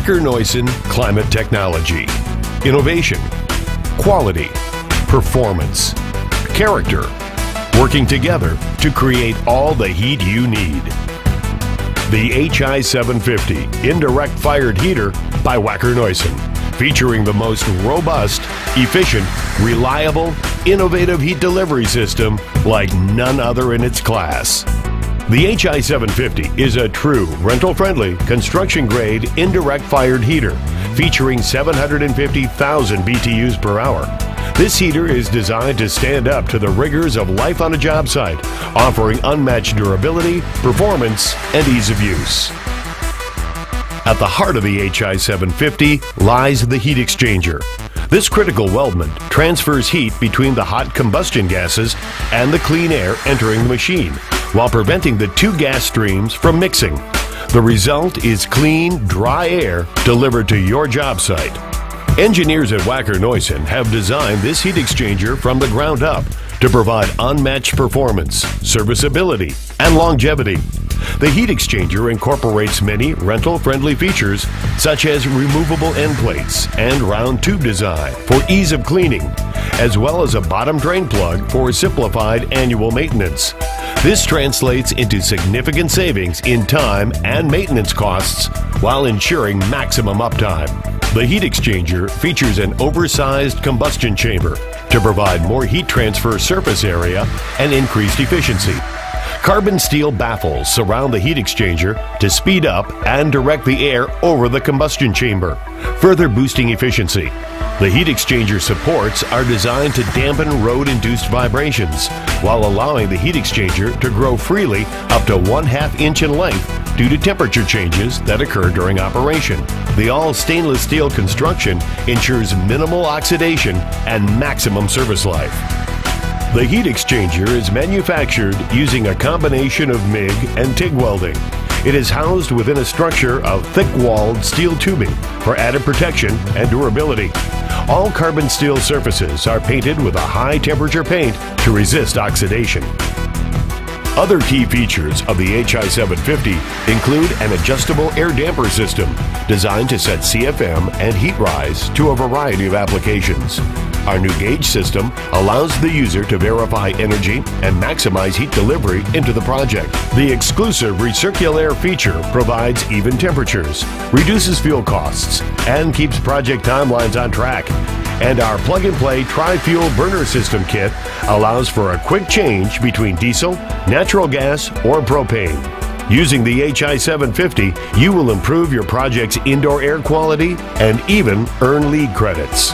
Wacker Neuson Climate Technology. Innovation, quality, performance, character, working together to create all the heat you need. The HI750 Indirect Fired Heater by Wacker Neuson, featuring the most robust, efficient, reliable, innovative heat delivery system like none other in its class. The HI750 is a true rental-friendly, construction-grade, indirect fired heater featuring 750,000 BTUs per hour. This heater is designed to stand up to the rigors of life on a job site, offering unmatched durability, performance, and ease of use. At the heart of the HI750 lies the heat exchanger. This critical weldment transfers heat between the hot combustion gases and the clean air entering the machine, while preventing the two gas streams from mixing. The result is clean, dry air delivered to your job site. Engineers at Wacker Neuson have designed this heat exchanger from the ground up to provide unmatched performance, serviceability, and longevity. The heat exchanger incorporates many rental-friendly features such as removable end plates and round tube design for ease of cleaning, as well as a bottom drain plug for simplified annual maintenance. This translates into significant savings in time and maintenance costs while ensuring maximum uptime. The heat exchanger features an oversized combustion chamber to provide more heat transfer surface area and increased efficiency. Carbon steel baffles surround the heat exchanger to speed up and direct the air over the combustion chamber, further boosting efficiency. The heat exchanger supports are designed to dampen road-induced vibrations, while allowing the heat exchanger to grow freely up to 1/2 inch in length due to temperature changes that occur during operation. The all-stainless steel construction ensures minimal oxidation and maximum service life. The heat exchanger is manufactured using a combination of MIG and TIG welding. It is housed within a structure of thick-walled steel tubing for added protection and durability. All carbon steel surfaces are painted with a high-temperature paint to resist oxidation. Other key features of the HI750 include an adjustable air damper system designed to set CFM and heat rise to a variety of applications. Our new gauge system allows the user to verify energy and maximize heat delivery into the project. The exclusive recirculaire feature provides even temperatures, reduces fuel costs, and keeps project timelines on track. And our plug-and-play tri-fuel burner system kit allows for a quick change between diesel, natural gas, or propane. Using the HI750, you will improve your project's indoor air quality and even earn LEED credits.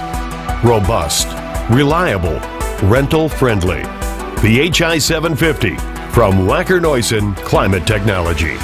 Robust, reliable, rental-friendly. The HI750 from Wacker Neuson Climate Technology.